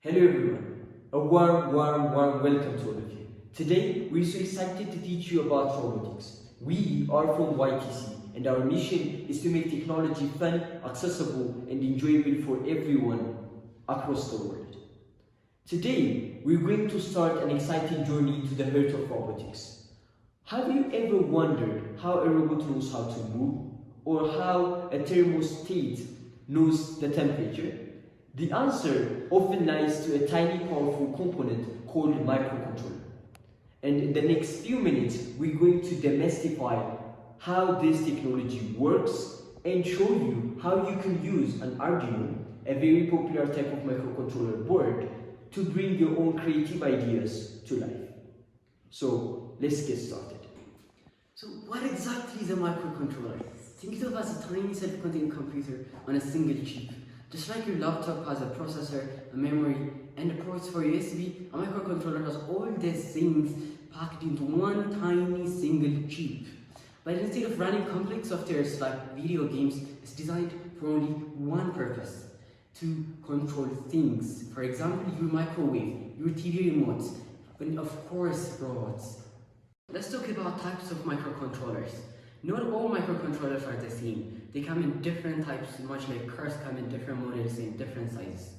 Hello everyone, a warm welcome to all of you. Today we're so excited to teach you about robotics. We are from YTC and our mission is to make technology fun, accessible and enjoyable for everyone across the world. Today we're going to start an exciting journey to the heart of robotics. Have you ever wondered how a robot knows how to move or how a thermostat knows the temperature? The answer often lies to a tiny powerful component called microcontroller. And in the next few minutes, we're going to demystify how this technology works and show you how you can use an Arduino, a very popular type of microcontroller board, to bring your own creative ideas to life. So let's get started. So what exactly is a microcontroller? Think of it as a tiny self-contained computer on a single chip. Just like your laptop has a processor, a memory, and the ports for USB, a microcontroller has all these things packed into one tiny single chip. But instead of running complex softwares like video games, it's designed for only one purpose: to control things. For example, your microwave, your TV remotes, and of course robots. Let's talk about types of microcontrollers. Not all microcontrollers are the same. They come in different types, much like cars come in different models and different sizes.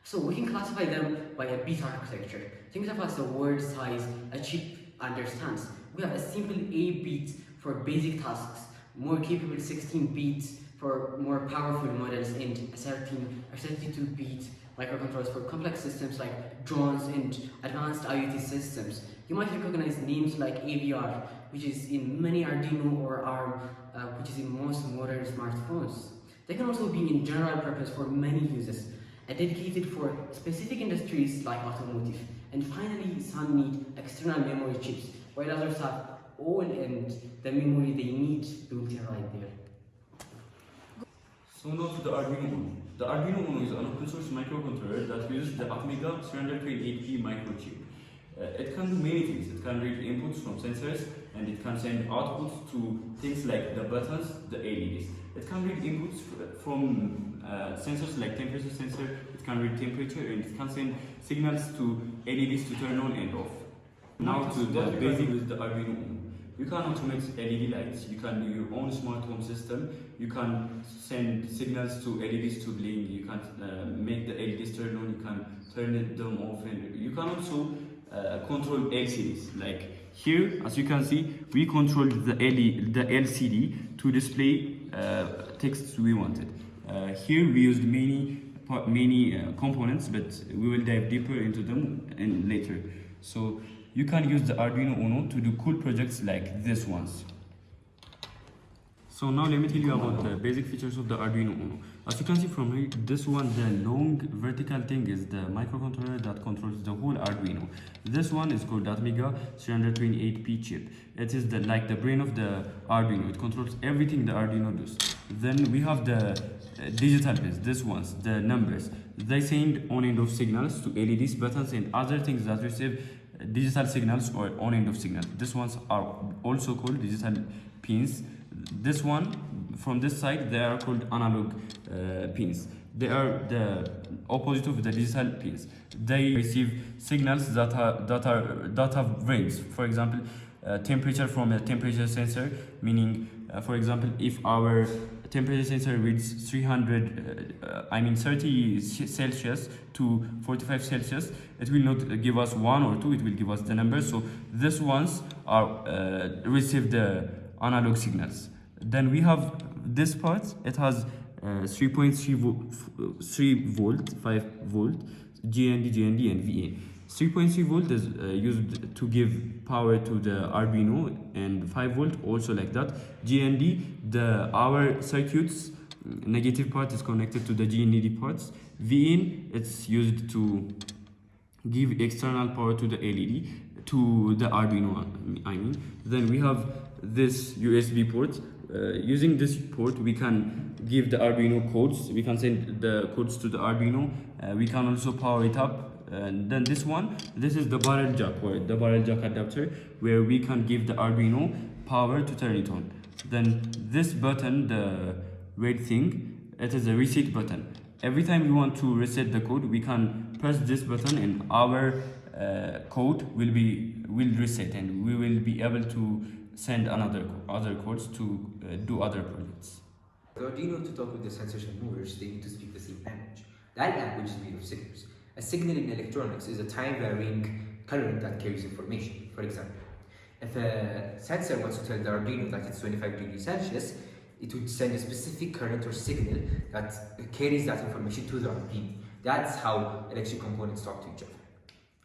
So we can classify them by a bit architecture. Think of it as the word size a chip understands. We have a simple 8-bit for basic tasks, more capable 16 bits for more powerful models, and a 32-bit microcontrollers for complex systems like drones and advanced IoT systems. You might recognize names like AVR, which is in many Arduino, or ARM, which is in most modern smartphones. They can also be in general purpose for many uses, dedicated for specific industries like automotive. And finally, some need external memory chips, while others have all and the memory they need built right there. So now to the Arduino Uno. The Arduino Uno is an open source microcontroller that uses the Amiga 328P microchip. It can do many things. It can read inputs from sensors and it can send outputs to things like the buttons, the LEDs. It can read inputs from sensors like temperature sensor. It can read temperature and it can send signals to LEDs to turn on and off. Now to the basic with the Arduino Uno. You can automate LED lights, you can do your own smart home system, you can send signals to LEDs to blink, you can make the LEDs turn on, you can turn them off, and you can also control LCDs. Like here, as you can see, we control the LCD to display text we wanted. Here we used many components, but we will dive deeper into them later. So you can use the Arduino Uno to do cool projects like this ones. So now let me tell you about the basic features of the Arduino Uno. As you can see from here, this one, the long vertical thing, is the microcontroller that controls the whole Arduino. This one is called Amiga 328P chip. It is like the brain of the Arduino. It controls everything the Arduino does. Then we have the digital bits, this ones, the numbers. They send on and off signals to LEDs, buttons and other things that receive digital signals or on and off signals. These ones are also called digital pins. This one, from this side, they are called analog pins. They are the opposite of the digital pins. They receive signals that have range. For example, temperature from a temperature sensor, meaning, for example, if our temperature sensor reads 30 Celsius to 45 Celsius, it will not give us 1 or 2, it will give us the numbers. So these ones are receive the analog signals. Then we have this part. It has 3.3 volt, 5 volt, GND and VA. 3.3 volt is used to give power to the Arduino, and 5 volt also like that. GND, our circuits negative part is connected to the GND parts. VIN, it's used to give external power to the LED, to the Arduino, I mean. Then we have this USB port. Using this port, we can give the Arduino codes. We can send the codes to the Arduino. We can also power it up. And then this is the barrel jack, or the barrel jack adapter, where we can give the Arduino power to turn it on. Then this button, the red thing, it is a reset button. every time we want to reset the code, we can press this button and our code will reset, and we will be able to send other codes to do other projects. For Arduino to talk with the sensors and movers, they need to speak the same language. That language is made of signals. A signal in electronics is a time-varying current that carries information. For example, if a sensor wants to tell the Arduino that it's 25 degrees Celsius, it would send a specific current or signal that carries that information to the Arduino. That's how electric components talk to each other.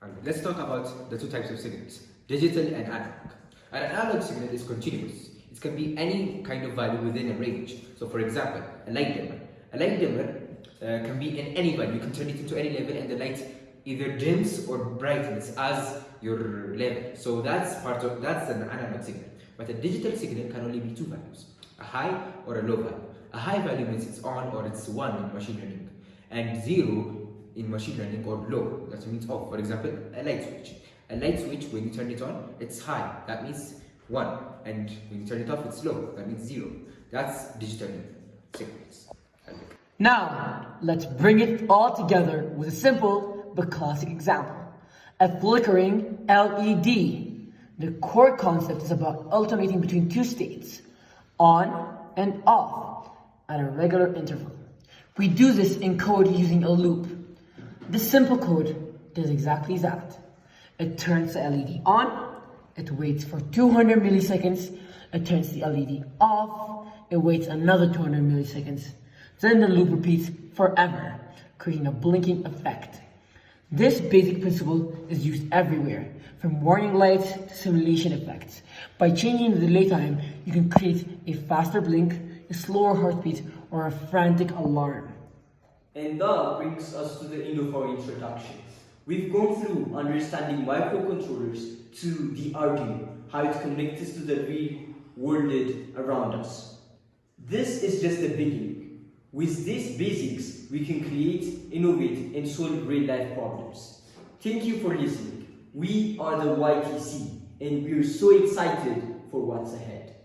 Alright, let's talk about the two types of signals, digital and analog. An analog signal is continuous. It can be any kind of value within a range. So for example, a light dimmer. A light dimmer can be in any value. You can turn it into any level and the light either dims or brightens as your level. So that's an analog signal. But a digital signal can only be two values, a high or a low value. A high value means it's on or it's 1 in machine learning, and 0 in machine learning, or low, that means off. For example, a light switch. A light switch, when you turn it on, it's high, that means 1, and when you turn it off, it's low, that means 0. That's digital signals. Now, let's bring it all together with a simple but classic example. A flickering LED. The core concept is about alternating between two states, on and off, at a regular interval. We do this in code using a loop. This simple code does exactly that. It turns the LED on, it waits for 200 milliseconds, it turns the LED off, it waits another 200 milliseconds. Then the loop repeats forever, creating a blinking effect. This basic principle is used everywhere, from warning lights to simulation effects. By changing the delay time, you can create a faster blink, a slower heartbeat, or a frantic alarm. And that brings us to the end of our introduction. We've gone through understanding microcontrollers to the Arduino, how it connects to the real world around us. This is just the beginning. With these basics, we can create, innovate, and solve real-life problems. Thank you for listening. We are the YTC, and we're so excited for what's ahead.